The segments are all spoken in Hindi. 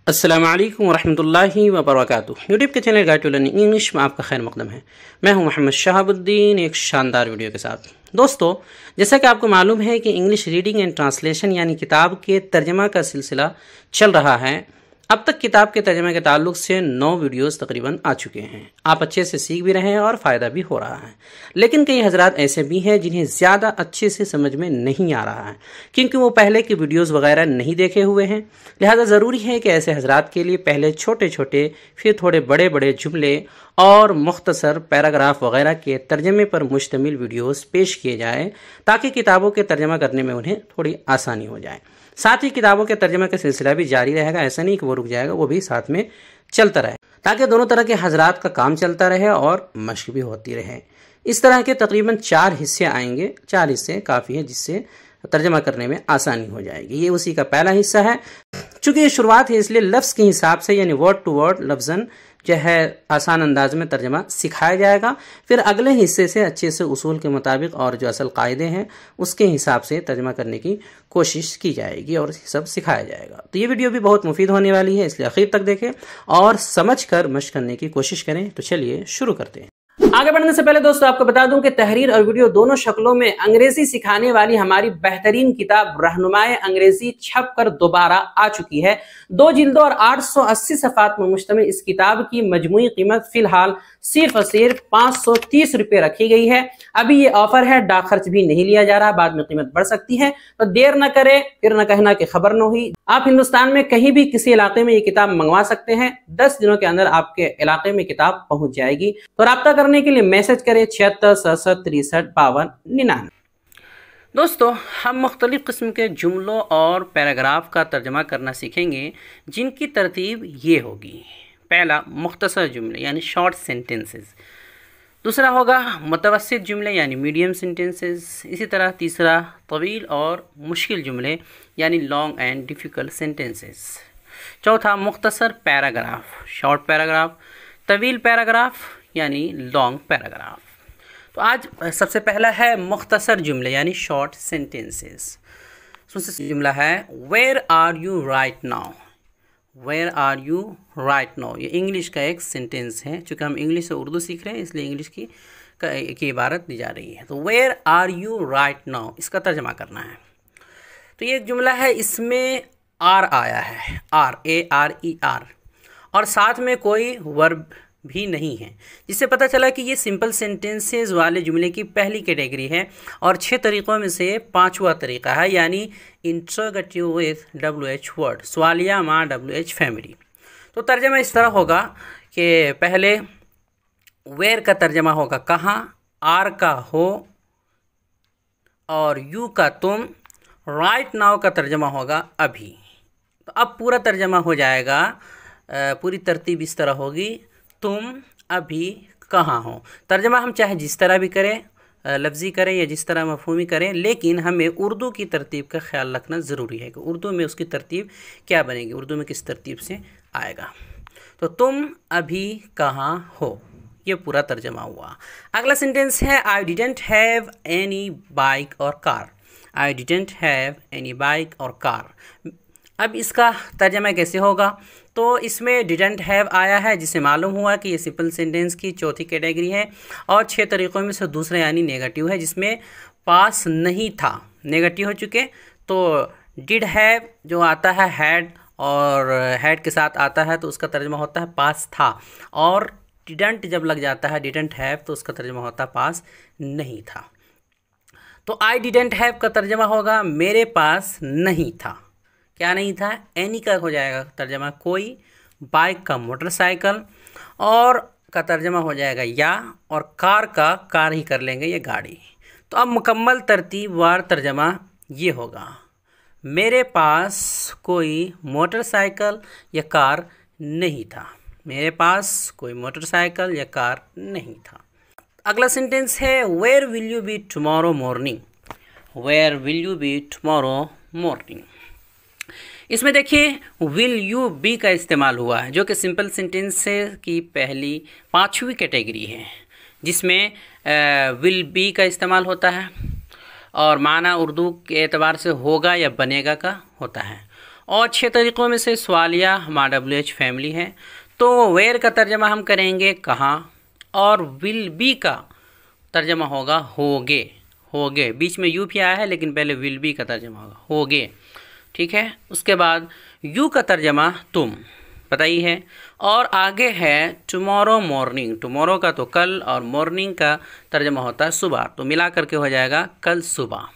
अस्सलामु अलैकुम वरहमतुल्लाहि वबरकातुहू। यूट्यूब के channel guide to learning English में आपका खैर मकदम है। मैं हूं मोहम्मद शहाबुद्दीन, एक शानदार वीडियो के साथ। दोस्तों, जैसा कि आपको मालूम है कि इंग्लिश रीडिंग एंड ट्रांसलेशन यानी किताब के तर्जमा का सिलसिला चल रहा है। अब तक किताब के तर्जमे के ताल्लुक से 9 वीडियोस तकरीबन आ चुके हैं। आप अच्छे से सीख भी रहे हैं और फ़ायदा भी हो रहा है। लेकिन कई हजरात ऐसे भी हैं जिन्हें ज़्यादा अच्छे से समझ में नहीं आ रहा है, क्योंकि वो पहले की वीडियोस वगैरह नहीं देखे हुए हैं। लिहाजा ज़रूरी है कि ऐसे हजरात के लिए पहले छोटे छोटे फिर थोड़े बड़े बड़े जुमले और मुख्तसर पैराग्राफ वगैरह के तर्जमे पर मुश्तमिल वीडियोस पेश किए जाएँ, ताकि किताबों के तर्जमा करने में उन्हें थोड़ी आसानी हो जाए। साथ ही किताबों के तर्जमे का सिलसिला भी जारी रहेगा। ऐसा नहीं कि वो रुक जाएगा, वो भी साथ में चलता रहे, ताकि दोनों तरह के हजरात का काम चलता रहे और मशक भी होती रहे। इस तरह के तकरीबन 4 हिस्से आएंगे। 4 हिस्से काफ़ी है, जिससे तर्जमा करने में आसानी हो जाएगी। ये उसी का पहला हिस्सा है। चूँकि ये शुरुआत है, इसलिए लफ्ज़ के हिसाब से यानी वर्ड टू वर्ड लफ्ज़न जो है आसान अंदाज में तर्जमा सिखाया जाएगा। फिर अगले हिस्से से अच्छे से उसूल के मुताबिक और जो असल कायदे हैं उसके हिसाब से तर्जमा करने की कोशिश की जाएगी और सब सिखाया जाएगा। तो ये वीडियो भी बहुत मुफीद होने वाली है, इसलिए आखिर तक देखें और समझ कर मशक करने की कोशिश करें। तो चलिए शुरू करते हैं। आगे बढ़ने से पहले दोस्तों आपको बता दूं कि तहरीर और वीडियो दोनों शक्लों में अंग्रेजी सिखाने वाली हमारी बेहतरीन किताब रहनुमाए अंग्रेजी छप कर दोबारा आ चुकी है। 2 जिल्दों और 880 सफ़ात में मुश्तमिल इस किताब की मजमूई कीमत फिलहाल सिर्फ और सिर्फ 530 रुपये रखी गई है। अभी ये ऑफर है, डाक खर्च भी नहीं लिया जा रहा, बाद में कीमत बढ़ सकती है। तो देर न करें, फिर न कहना कि खबर न हुई। आप हिंदुस्तान में कहीं भी किसी इलाके में ये किताब मंगवा सकते हैं। 10 दिनों के अंदर आपके इलाके में किताब पहुंच जाएगी। तो राब्ता करने के लिए मैसेज करें 76 67 63 52 99। दोस्तों, हम मुख्तलिफ किस्म के जुमलों और पैराग्राफ का तर्जमा करना सीखेंगे, जिनकी तरतीब ये होगी। पहला, मुख्तसर जुमले यानी शॉर्ट सेंटेंसेस। दूसरा होगा मुतवस्सित जुमले यानी मीडियम सेंटेंसेस। इसी तरह तीसरा, तवील और मुश्किल जुमले यानी लॉन्ग एंड डिफ़िकल्ट सेंटेंसेस। चौथा, मुख्तसर पैराग्राफ, शॉर्ट पैराग्राफ। तवील पैराग्राफ यानी लॉन्ग पैराग्राफ। तो आज सबसे पहला है मुख्तसर जुमले यानी शॉर्ट सेंटेंसेस। जुमला है where are you right now. Where are you right now, ये इंग्लिश का एक सेंटेंस है। चूँकि हम इंग्लिश से उर्दू सीख रहे हैं, इसलिए इंग्लिश की इबारत दी जा रही है। तो where are you right now, इसका तर्जमा करना है। तो ये एक जुमला है, इसमें आर आया है, ARER, और साथ में कोई वर्ब भी नहीं है, जिससे पता चला कि ये सिंपल सेंटेंसेस वाले जुमले की पहली कैटेगरी है और 6 तरीक़ों में से 5वां तरीक़ा है, यानी इंट्रोगेटिव विथ WH वर्ड, सवालिया माँ WH फैमिली। तो तर्जमा इस तरह होगा कि पहले वेयर का तर्जमा होगा कहाँ, आर का हो और यू का तुम, राइट नाउ का तर्जमा होगा अभी। तो अब पूरा तर्जमा हो जाएगा। पूरी तरतीब इस तरह होगी, तुम अभी कहाँ हो। तर्जमा हम चाहे जिस तरह भी करें, लफ्ज़ी करें या जिस तरह मफ़हूमी करें, लेकिन हमें उर्दू की तरतीब का ख्याल रखना ज़रूरी है कि उर्दू में उसकी तरतीब क्या बनेगी, उर्दू में किस तरतीब से आएगा। तो तुम अभी कहाँ हो, ये पूरा तर्जमा हुआ। अगला सेंटेंस है I didn't have any bike और car. I didn't have any bike और कार। अब इसका तर्जमा कैसे होगा? तो इसमें डिडंट हैव आया है, जिससे मालूम हुआ कि ये सिंपल सेंटेंस की चौथी कैटेगरी है और 6 तरीक़ों में से दूसरा यानी नेगेटिव है, जिसमें पास नहीं था, नेगेटिव हो चुके। तो डिड हैव जो आता है हैड और हैड के साथ आता है, तो उसका तर्जमा होता है पास था। और डिडंट जब लग जाता है, डिडंट हैव, तो उसका तर्जमा होता है पास नहीं था। तो आई डिडंट हैव का तर्जमा होगा मेरे पास नहीं था। क्या नहीं था? एनी का हो जाएगा तर्जमा कोई, बाइक का मोटरसाइकिल, और का तर्जमा हो जाएगा या, और कार का कार ही कर लेंगे, ये गाड़ी। तो अब मुकम्मल तरतीबवार तर्जमा ये होगा, मेरे पास कोई मोटरसाइकिल या कार नहीं था। मेरे पास कोई मोटरसाइकिल या कार नहीं था। अगला सेंटेंस है where will you be tomorrow morning. Where will you be tomorrow morning. इसमें देखिए विल यू बी का इस्तेमाल हुआ है, जो कि सिंपल सेंटेंस की पहली 5वीं कैटेगरी है, जिसमें विल बी का इस्तेमाल होता है और माना उर्दू के एतबार से होगा या बनेगा का होता है। और 6 तरीक़ों में से सवालिया MWH फैमिली है। तो वेयर का तर्जमा हम करेंगे कहाँ, और विल बी का तर्जमा होगा होगे। होगे बीच में यू भी आया है, लेकिन पहले विल बी का तर्जमा होगा होगे, ठीक है। उसके बाद यू का तर्जमा तुम, पता ही है। और आगे है टुमारो मॉर्निंग। टुमारो का तो कल, और मॉर्निंग का तर्जमा होता है सुबह, तो मिला करके हो जाएगा कल सुबह।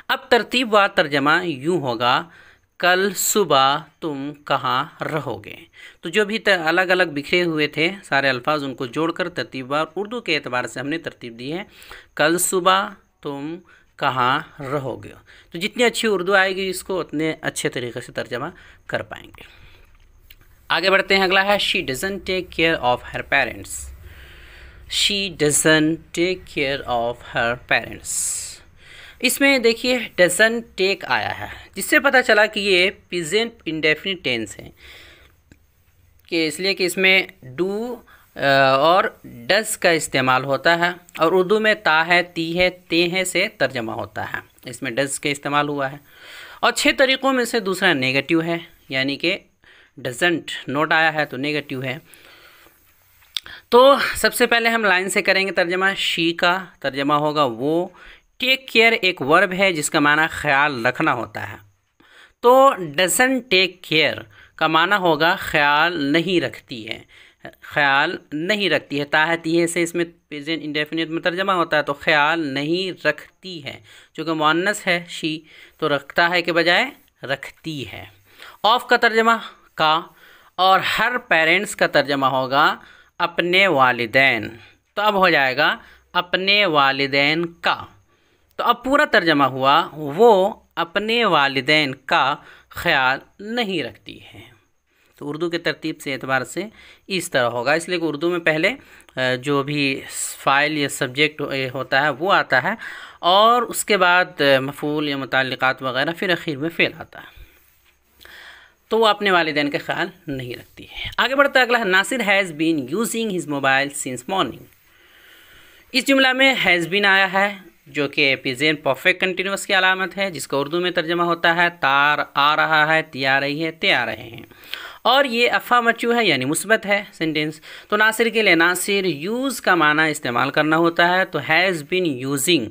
अब तरतीबवार तर्जमा यूँ होगा, कल सुबह तुम कहाँ रहोगे। तो जो भी अलग अलग बिखरे हुए थे सारे अल्फाज, उनको जोड़कर तरतीबवार उर्दू के एतबार से हमने तरतीब दी है, कल सुबह तुम कहाँ रहोगे। तो जितनी अच्छी उर्दू आएगी इसको उतने अच्छे तरीके से तर्जमा कर पाएंगे। आगे बढ़ते हैं। अगला है she doesn't take care of her parents. She doesn't take care of her parents. इसमें देखिए डजंट टेक आया है, जिससे पता चला कि ये प्रेजेंट इंडेफिनिट टेंस है, कि इसलिए कि इसमें डू और डज का इस्तेमाल होता है, और उर्दू में ता है, ती है, ते है से तर्जमा होता है, इसमें डज का इस्तेमाल हुआ है। और 6 तरीक़ों में से दूसरा नेगेटिव है, यानी कि डजंट नोट आया है तो नेगेटिव है। तो सबसे पहले हम लाइन से करेंगे तर्जमा। शी का तर्जमा होगा वो। टेक केयर एक वर्ब है जिसका माना ख्याल रखना होता है, तो डजंट टेक केयर का माना होगा ख्याल नहीं रखती है, ख्याल नहीं रखती है। ताहती है से इसमें प्रेजेंट इंडेफिनिट में तर्जमा होता है, तो ख्याल नहीं रखती है, चूँकि मुअन्नस है शी, तो रखता है के बजाय रखती है। ऑफ का तर्जमा का, और हर पेरेंट्स का तर्जमा होगा अपने वालिदैन, तो अब हो जाएगा अपने वालिदैन का। तो अब पूरा तर्जमा हुआ वो अपने वालिदैन का ख्याल नहीं रखती है। तो उर्दू के तरतीब से एतबार से इस तरह होगा, इसलिए कि उर्दू में पहले जो भी फ़ाइल या सब्जेक्ट होता है वो आता है, और उसके बाद मफ़ूल या मुताल्लिक़ात वग़ैरह, फिर आखिर में फ़ेल आता है। तो वो अपने वालिदैन का ख्याल नहीं रखती है। आगे बढ़ता है। अगला है Nasir has been using his mobile since morning. इस जुमला में हैज़ बीन आया है, जो कि प्रेजेंट परफेक्ट कंटिन्यूअस की अलामत है, जिसका उर्दू में तर्जमा होता है तार आ रहा है, ती आ रही है, ते आ रहे हैं, और ये अफ़ामचू है यानी मुस्बत है सेंटेंस। तो नासिर के लिए नासिर यूज़ का माना इस्तेमाल करना होता है, तो हैज़ बीन यूजिंग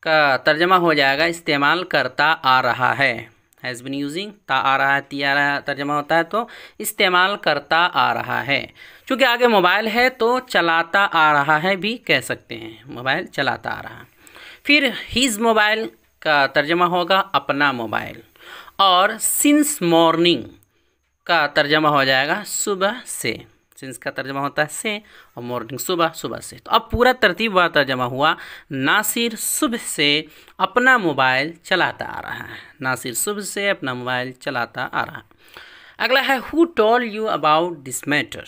का तर्जमा हो जाएगा इस्तेमाल करता आ रहा है। हैज़ बीन यूजिंग, ता आ रहा है, ती आ रहा है, तर्जमा होता है तो इस्तेमाल करता आ रहा है। चूँकि आगे मोबाइल है तो चलाता आ रहा है भी कह सकते हैं, मोबाइल चलाता आ रहा है। फिर हिज मोबाइल का तर्जमा होगा अपना मोबाइल, और सिंस मॉर्निंग का तर्जमा हो जाएगा सुबह से। सिंस का तर्जमा होता है से, और मॉर्निंग सुबह, सुबह से। तो अब पूरा तरतीब वाला तर्जमा हुआ नासिर सुबह से अपना मोबाइल चलाता आ रहा है। नासिर सुबह से अपना मोबाइल चलाता आ रहा है। अगला है who told you about this matter.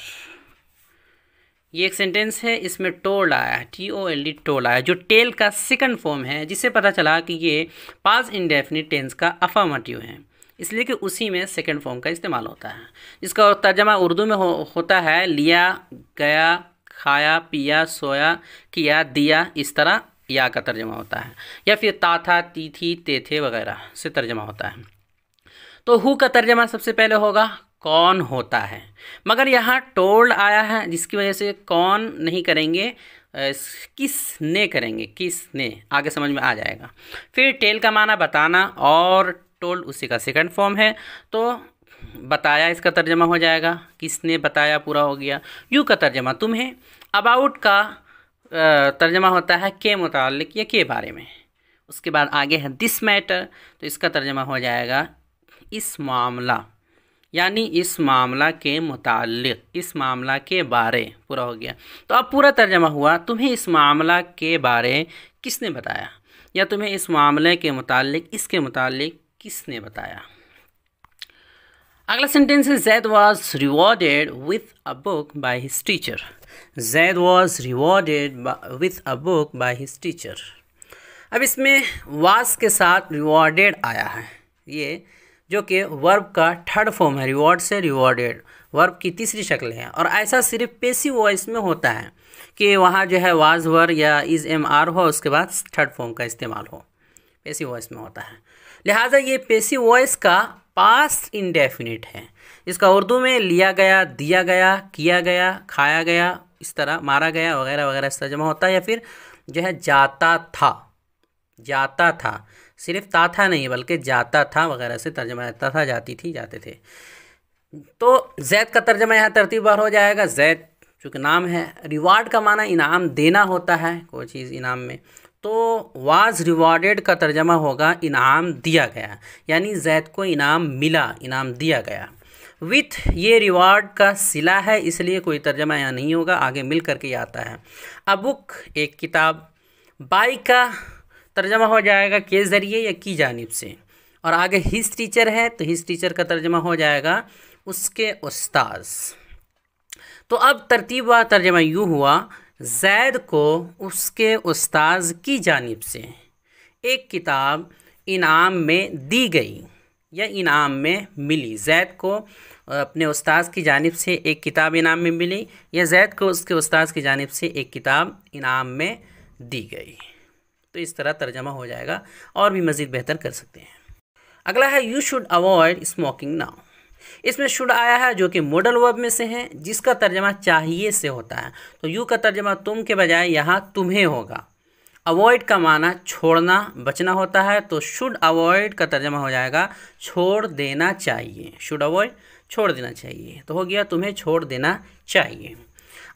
ये एक सेंटेंस है, इसमें टोल्ड आया है, TOLD टोल्ड आया, जो टेल का सेकंड फॉर्म है, जिससे पता चला कि ये पास्ट इंडेफिनिट टेंस का अफर्मेटिव है, इसलिए कि उसी में सेकंड फॉर्म का इस्तेमाल होता है। इसका तर्जमा उर्दू में होता है लिया, गया, खाया, पिया, सोया, किया, दिया, इस तरह या का तर्जमा होता है, या फिर ता था, ती थी, ते थे वगैरह से तर्जमा होता है। तो हु का तर्जमा सबसे पहले होगा कौन होता है, मगर यहाँ टोल्ड आया है, जिसकी वजह से कौन नहीं करेंगे, किसने करेंगे, किसने, आगे समझ में आ जाएगा। फिर टेल का माना बताना, और टोल्ड उसी का सेकंड फॉर्म है, तो बताया इसका तर्जमा हो जाएगा, किसने बताया पूरा हो गया। यू का तर्जमा तुम्हें। अबाउट का तर्जमा होता है के मुताल्लिक या के बारे में। उसके बाद आगे है दिस मैटर, तो इसका तर्जमा हो जाएगा इस मामला, यानी इस मामला के मुताल्लिक, इस मामला के बारे, पूरा हो गया। तो अब पूरा तर्जमा हुआ तुम्हें इस मामला के बारे किसने बताया, या तुम्हें इस मामले के मुताल्लिक, इसके मुताल्लिक किसने बताया। अगला सेंटेंस है Zaid was rewarded with a book by his teacher. Zaid was rewarded with a book by his teacher. अब इसमें वाज के साथ रिवॉर्डेड आया है, ये जो कि वर्ब का थर्ड फॉर्म है, रिवॉर्ड से रिवॉर्डेड वर्ब की तीसरी शक्ल है। और ऐसा सिर्फ पैसिव वॉइस में होता है कि वहाँ जो है वाज वर या इज़ MR हो, उसके बाद थर्ड फॉर्म का इस्तेमाल हो, पैसिव वॉइस में होता है। लिहाजा ये पैसिव वॉइस का पास्ट इंडेफिनिट है। इसका उर्दू में लिया गया, दिया गया, किया गया, खाया गया, इस तरह मारा गया वगैरह वगैरह इस तर्जमा होता है। या फिर जो है जाता था, जाता था, सिर्फ था था नहीं बल्कि जाता था वगैरह से तर्जमा जाता था, जाती थी, जाते थे। तो जैद का तर्जमा यहाँ तरतीबवार हो जाएगा। जैद चूँकि नाम है, रिवार्ड का माना इनाम देना होता है कोई चीज़ इनाम में, तो वाज रिवॉर्डेड का तर्जमा होगा इनाम दिया गया, यानी जैद को इनाम मिला, इनाम दिया गया। विथ ये रिवार्ड का सिला है, इसलिए कोई तर्जमा यहाँ नहीं होगा, आगे मिल करके आता है। अ बुक एक किताब, बाई का तर्जमा हो जाएगा के ज़रिए या की जानिब से, और आगे हिज टीचर है तो हिज टीचर का तर्जमा हो जाएगा उसके उस्ताद। तो अब तरतीब व तर्जमा यूँ हुआ, ज़ैद को उसके उस्ताद की जानिब से एक किताब इनाम में दी गई या इनाम में मिली। ज़ैद को अपने उस्ताद की जानिब से एक किताब इनाम में मिली या ज़ैद को उसके उस्ताद की जानिब से एक किताब इनाम में दी गई। तो इस तरह तर्जमा हो जाएगा और भी मज़ीद बेहतर कर सकते हैं। अगला है you should avoid smoking now. इसमें शुड आया है जो कि मॉडल वर्ब में से है, जिसका तर्जमा चाहिए से होता है। तो यू का तर्जमा तुम के बजाय यहाँ तुम्हें होगा। अवॉइड का माना छोड़ना, बचना होता है, तो शुड अवॉइड का तर्जमा हो जाएगा छोड़ देना चाहिए। शुड अवॉइड छोड़ देना चाहिए, तो हो गया तुम्हें छोड़ देना चाहिए।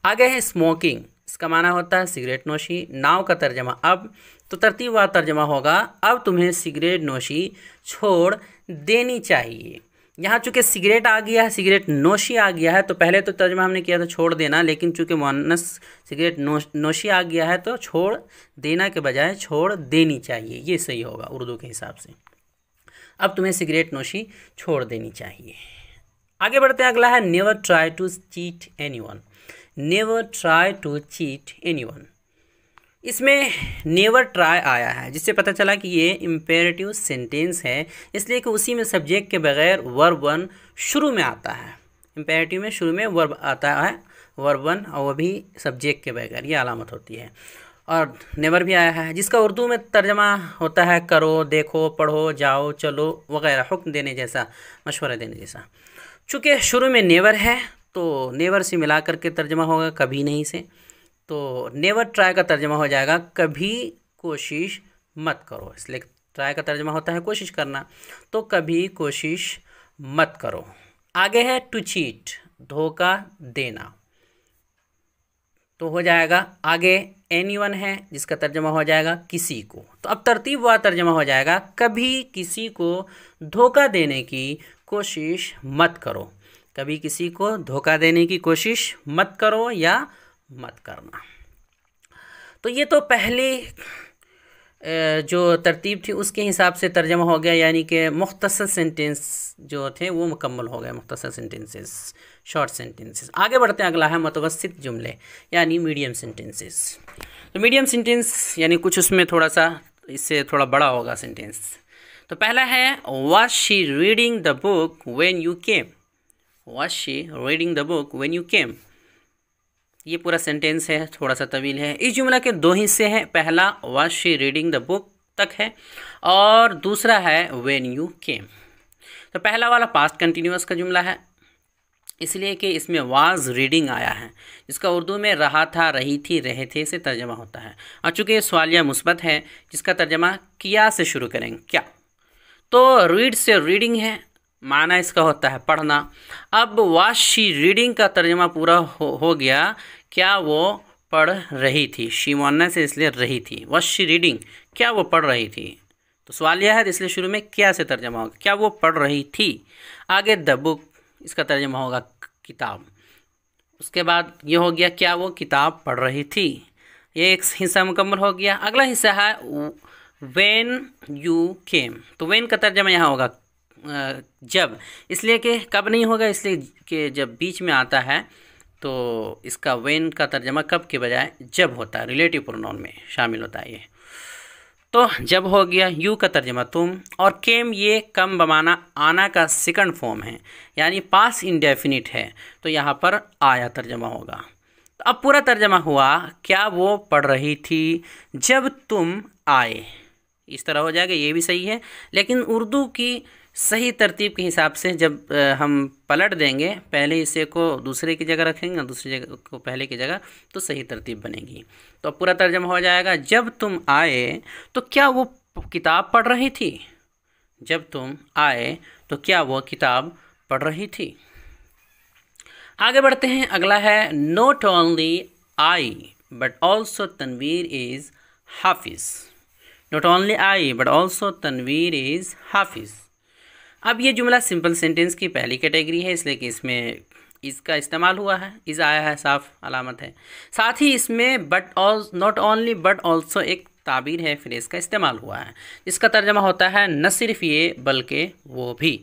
आगे है स्मोकिंग, इसका माना होता है सिगरेट नोशी। नाव का तर्जमा अब, तो तरतीबवार तर्जमा होगा अब तुम्हें सिगरेट नोशी छोड़ देनी चाहिए। यहाँ चूँकि सिगरेट आ गया है, सिगरेट नोशी आ गया है, तो पहले तो तर्जमा हमने किया था छोड़ देना, लेकिन चूँकि मुअन्नस सिगरेट नोशी आ गया है तो छोड़ देना के बजाय छोड़ देनी चाहिए, ये सही होगा उर्दू के हिसाब से। अब तुम्हें सिगरेट नोशी छोड़ देनी चाहिए। आगे बढ़ते हैं, अगला है never try to cheat anyone. Never try to cheat anyone, इसमें नेवर ट्राई आया है, जिससे पता चला कि ये इम्पेरेटिव सेंटेंस है, इसलिए कि उसी में सब्जेक्ट के बगैर वर्ब वन शुरू में आता है। इम्पेरेटिव में शुरू में वर्ब आता है, वर्ब वन, और वो भी सब्जेक्ट के बगैर, ये अलामत होती है। और नेवर भी आया है, जिसका उर्दू में तर्जमा होता है करो, देखो, पढ़ो, जाओ, चलो वगैरह, हुक्म देने जैसा, मशवरा देने जैसा। चूँकि शुरू में नेवर है तो नेवर से मिला करके तर्जमा होगा कभी नहीं से, तो नेवर ट्राई का तर्जमा हो जाएगा कभी कोशिश मत करो, इसलिए ट्राई का तर्जमा होता है कोशिश करना, तो कभी कोशिश मत करो। आगे है टू चीट, धोखा देना, तो हो जाएगा आगे एनीवन है, जिसका तर्जमा हो जाएगा किसी को। तो अब तरतीबवार तर्जमा हो जाएगा कभी किसी को धोखा देने की कोशिश मत करो। कभी किसी को धोखा देने की कोशिश मत करो या मत करना। तो ये तो पहले जो तरतीब थी उसके हिसाब से तर्जमा हो गया, यानी कि मुख्तसर सेंटेंस जो थे वो मुकम्मल हो गए, मुख्तसर सेंटेंसेस, शॉर्ट सेंटेंसेस। आगे बढ़ते हैं, अगला है मुतवस्सित जुमले यानी मीडियम सेंटेंसेस। तो मीडियम सेंटेंस यानी कुछ उसमें थोड़ा सा इससे थोड़ा बड़ा होगा सेंटेंस। तो पहला है was she reading the book when you came. Was she reading the book when you came, ये पूरा सेंटेंस है, थोड़ा सा तवील है। इस जुमला के दो हिस्से हैं, पहला was she reading the book तक है और दूसरा है व्हेन यू केम। तो पहला वाला पास्ट कंटिन्यूअस का जुमला है, इसलिए कि इसमें वाज रीडिंग आया है, जिसका उर्दू में रहा था, रही थी, रहे थे से तर्जमा होता है। और चूँकि ये सवालिया मुस्बत है, जिसका तर्जमा किया से शुरू करेंगे, क्या। तो रीड से रीडिंग है, माना इसका होता है पढ़ना। अब वाज शी रीडिंग का तर्जमा पूरा हो गया, क्या वो पढ़ रही थी। शी मुअन्नस से इसलिए रही थी, वाज शी रीडिंग, क्या वो पढ़ रही थी। तो सवाल यह है तो इसलिए शुरू में क्या से तर्जमा होगा, क्या वो पढ़ रही थी। आगे द बुक, इसका तर्जमा होगा किताब। उसके बाद ये हो गया क्या वो किताब पढ़ रही थी, ये एक हिस्सा मुकम्मल हो गया। अगला हिस्सा है व्हेन यू केम। तो व्हेन का तर्जमा यहाँ होगा जब, इसलिए कि कब नहीं होगा, इसलिए कि जब बीच में आता है तो इसका व्हेन का तर्जमा कब के बजाय जब होता है, रिलेटिव प्रोनाउन में शामिल होता है ये। तो जब हो गया, यू का तर्जमा तुम, और केम ये कम बमाना आना का सेकंड फॉर्म है, यानी पास इंडेफिनिट है, तो यहाँ पर आया तर्जमा होगा। तो अब पूरा तर्जमा हुआ, क्या वो पढ़ रही थी जब तुम आए, इस तरह हो जाएगा, ये भी सही है। लेकिन उर्दू की सही तरतीब के हिसाब से जब हम पलट देंगे, पहले हिस्से को दूसरे की जगह रखेंगे, दूसरी जगह को पहले की जगह, तो सही तरतीब बनेगी। तो पूरा तर्जमा हो जाएगा, जब तुम आए तो क्या वो किताब पढ़ रही थी। जब तुम आए तो क्या वो किताब पढ़ रही थी। आगे बढ़ते हैं, अगला है not only I but also Tanveer is hafiz. Not only I but also Tanveer is hafiz. अब ये जुमला सिंपल सेंटेंस की पहली कैटेगरी है, इसलिए कि इसमें इसका इस्तेमाल हुआ है, इज़ आया है, साफ अलामत है। साथ ही इसमें but all not only but also एक ताबीर है, फ्रेज का इस्तेमाल हुआ है, जिसका तर्जमा होता है न सिर्फ ये बल्कि वो भी।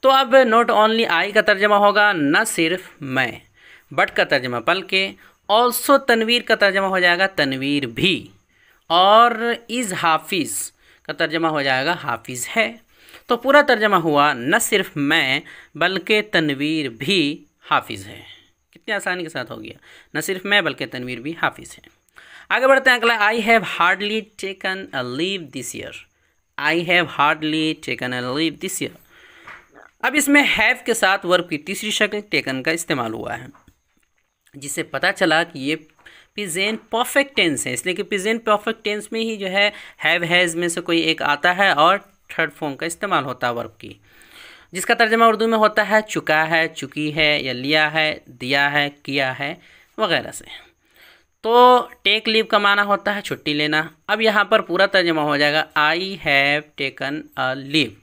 तो अब नॉट ओनली आई का तर्जमा होगा न सिर्फ मैं, बट का तर्जमा बल्कि, ऑल्सो तनवीर का तर्जमा हो जाएगा तनवीर भी, और इज़ हाफिज़ का तर्जमा हो जाएगा हाफिज़ है। तो पूरा तर्जमा हुआ न सिर्फ मैं बल्कि तनवीर भी हाफिज़ है। कितनी आसानी के साथ हो गया, न सिर्फ मैं बल्कि तनवीर भी हाफिज़ है। आगे बढ़ते हैं, अगला I have hardly taken a leave this year. I have hardly taken a leave this year. अब इसमें हैव के साथ वर्ब की तीसरी शक्ल टेकन का इस्तेमाल हुआ है, जिससे पता चला कि ये प्रेजेंट परफेक्ट टेंस है, इसलिए कि प्रेजेंट परफेक्ट टेंस में ही जो है हैव हैज़ में से कोई एक आता है और थर्ड फॉर्म का इस्तेमाल होता है वर्ब की, जिसका तर्जमा उर्दू में होता है चुका है, चुकी है, या लिया है, दिया है, किया है वगैरह से। तो टेक लीव का माना होता है छुट्टी लेना। अब यहाँ पर पूरा तर्जमा हो जाएगा I have taken a leave.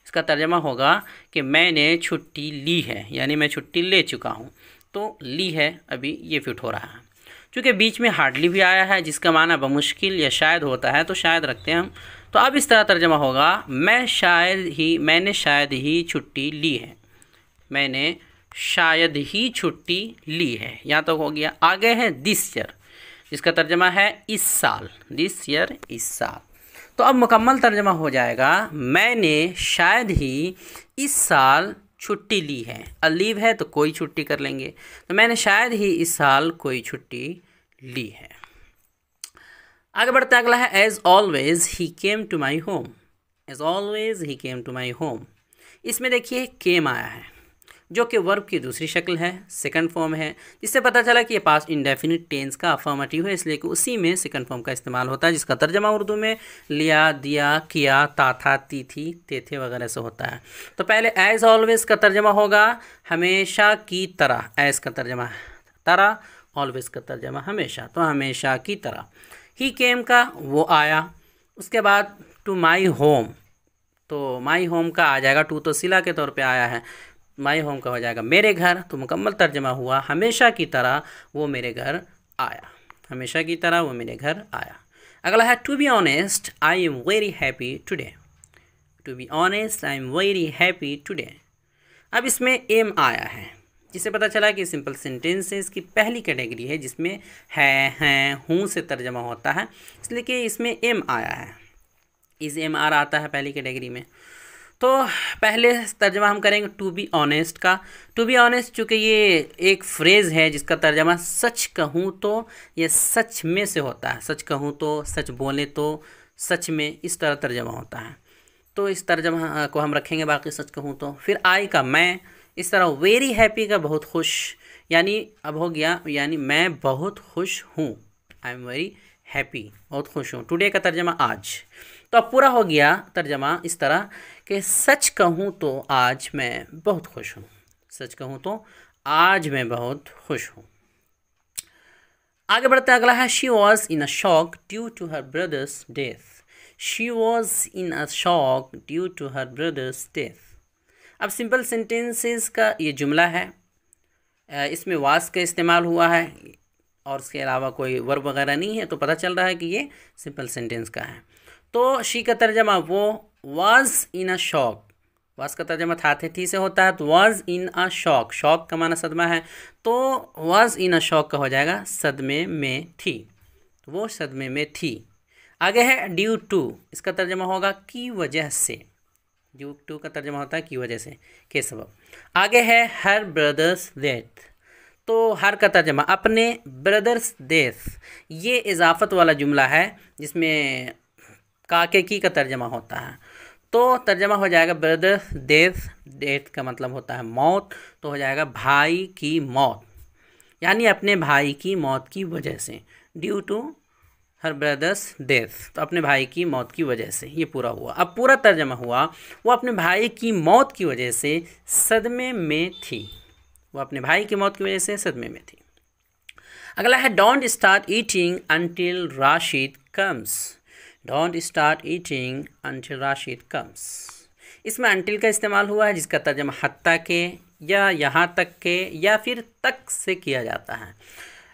इसका तर्जमा होगा कि मैंने छुट्टी ली है, यानी मैं छुट्टी ले चुका हूँ। तो ली है अभी ये फिट हो रहा है। चूँकि बीच में हार्डली भी आया है, जिसका माना बमुश्किल या शायद होता है, तो शायद रखते हैं हम। तो अब इस तरह तर्जमा होगा मैंने शायद ही छुट्टी ली है। मैंने शायद ही छुट्टी ली है, यहाँ तक हो गया। आगे है दिस ईयर, जिसका तर्जमा है इस साल। दिस ईयर इस साल। तो अब मुकम्मल तर्जमा हो जाएगा मैंने शायद ही इस साल छुट्टी ली है। लीव है तो कोई छुट्टी कर लेंगे, तो मैंने शायद ही इस साल कोई छुट्टी ली है। आगे बढ़ते हैं, अगला है as always he came to my home. As always he came to my home. इसमें देखिए केम आया है, जो कि वर्ब की दूसरी शक्ल है, सेकंड फॉर्म है, जिससे पता चला कि ये पास्ट इंडेफिनिट टेंस का अफर्मेटिव है, इसलिए कि उसी में सेकंड फॉर्म का इस्तेमाल होता है, जिसका तर्जमा उर्दू में लिया, दिया, किया, ता था, ती थी, ते थे वगैरह से होता है। तो पहले एज ऑलवेज का तर्जमा होगा हमेशा की तरह। एज का तर्जमा तरह, ऑलवेज का तर्जमा हमेशा, तो हमेशा की तरह। ही केम का वो आया। उसके बाद टू माई होम, तो माई होम का आ जाएगा, टू तो सिला के तौर पे आया है, माई होम का हो जाएगा मेरे घर। तो मुकम्मल तर्जमा हुआ हमेशा की तरह वो मेरे घर आया। हमेशा की तरह वो मेरे घर आया। अगला है to be honest I am very happy today. To be honest I am very happy today. अब इसमें एम आया है, जिससे पता चला कि सिंपल सेंटेंसेस की पहली कैटेगरी है, जिसमें है, हैं, हूँ से तर्जमा होता है, इसलिए कि इसमें एम आया है। इस एम आर आता है पहली कैटेगरी में। तो पहले तर्जमा हम करेंगे टू बी ऑनेस्ट का। टू बी ऑनेस्ट चूँकि ये एक फ्रेज़ है जिसका तर्जमा सच कहूँ तो, ये सच में से होता है। सच कहूँ तो, सच बोले तो, सच में, इस तरह तर्जमा होता है। तो इस तर्जमा को हम रखेंगे बाकी सच कहूँ तो। फिर आई का मैं, इस तरह वेरी हैप्पी का बहुत खुश, यानी अब हो गया यानी मैं बहुत खुश हूँ। आई एम वेरी हैप्पी, बहुत खुश हूँ। टुडे का तर्जमा आज। तो अब पूरा हो गया तर्जमा इस तरह कि सच कहूँ तो आज मैं बहुत खुश हूँ। सच कहूँ तो आज मैं बहुत खुश हूँ। आगे बढ़ते हैं, अगला है she was in a shock due to her brother's death. She was in a shock due to her brother's death. अब सिंपल सेंटेंसेस का ये जुमला है, इसमें वाज का इस्तेमाल हुआ है और उसके अलावा कोई वर्ब वगैरह नहीं है, तो पता चल रहा है कि ये सिंपल सेंटेंस का है। तो शी का तर्जमा वो was in a shock. Was का तर्जमा था थे थी से होता है, तो was in a shock. Shock का माना सदमा है, तो वाज इन अ शॉक का हो जाएगा सदमे में थी। तो वो सदमे में थी। आगे है ड्यू टू, इसका तर्जमा होगा की वजह से। ड्यू टू का तर्जमा होता है की वजह से, के सबब। आगे है हर ब्रदर्स डेथ, तो हर का तर्जमा अपने, ब्रदर्स डेथ ये इजाफत वाला जुमला है, जिसमें काके की का तर्जमा होता है। तो तर्जमा हो जाएगा ब्रदर्स डेथ, डेथ का मतलब होता है मौत, तो हो जाएगा भाई की मौत, यानी अपने भाई की मौत की वजह से, due to her brother's death, तो अपने भाई की मौत की वजह से, ये पूरा हुआ। अब पूरा तर्जमा हुआ, वो अपने भाई की मौत की वजह से सदमे में थी, वो अपने भाई की मौत की वजह से सदमे में थी। अगला है don't start eating until Rashid comes, don't start eating until Rashid comes. इसमें अंटिल का इस्तेमाल हुआ है, जिसका तर्जमा हत्ता के या यहाँ तक के या फिर तक से किया जाता है।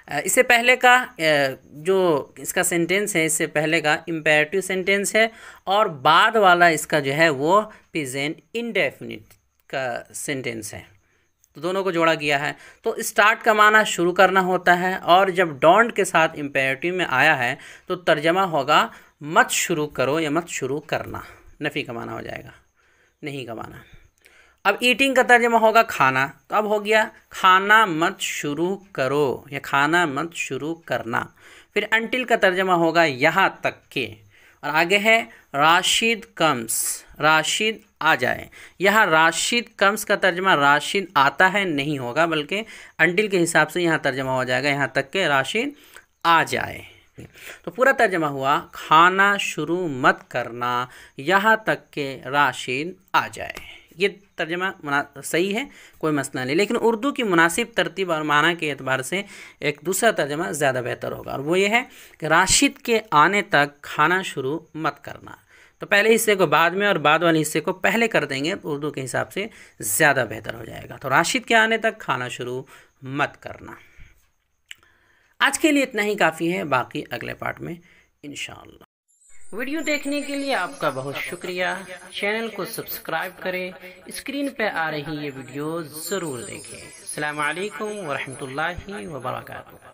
इससे पहले का जो इसका सेंटेंस है, इससे पहले का इम्पेरेटिव सेंटेंस है, और बाद वाला इसका जो है वो प्रेजेंट इंडेफिनिट का सेंटेंस है, तो दोनों को जोड़ा गया है। तो स्टार्ट का माना शुरू करना होता है, और जब डोंट के साथ इम्पेरेटिव में आया है तो तर्जमा होगा मत शुरू करो या मत शुरू करना, नफ़ी का माना हो जाएगा, नहीं का माना। अब ईटिंग का तर्जमा होगा खाना, तो अब हो गया खाना मत शुरू करो या खाना मत शुरू करना। फिर अंटिल का तर्जमा होगा यहाँ तक के, और आगे है राशिद कम्स, राशिद आ जाए। यहाँ राशिद कम्स का तर्जमा राशिद आता है नहीं होगा, बल्कि अंटिल के हिसाब से यहाँ तर्जमा हो जाएगा यहाँ तक के राशिद आ जाए। तो पूरा तर्जमा हुआ खाना शुरू मत करना यहाँ तक के राशिद आ जाए। ये तर्जमा सही है, कोई मसला नहीं, लेकिन उर्दू की मुनासिब तरतीब और माना के एतबार से एक दूसरा तर्जमा ज़्यादा बेहतर होगा, और वो ये है कि राशिद के आने तक खाना शुरू मत करना। तो पहले हिस्से को बाद में और बाद वाले हिस्से को पहले कर देंगे, उर्दू के हिसाब से ज़्यादा बेहतर हो जाएगा। तो राशिद के आने तक खाना शुरू मत करना। आज के लिए इतना ही काफ़ी है, बाकी अगले पार्ट में इंशाअल्लाह। वीडियो देखने के लिए आपका बहुत शुक्रिया। चैनल को सब्सक्राइब करें, स्क्रीन पे आ रही ये वीडियो ज़रूर देखें। अस्सलामु अलैकुम व रहमतुल्लाहि व बरकातुहू।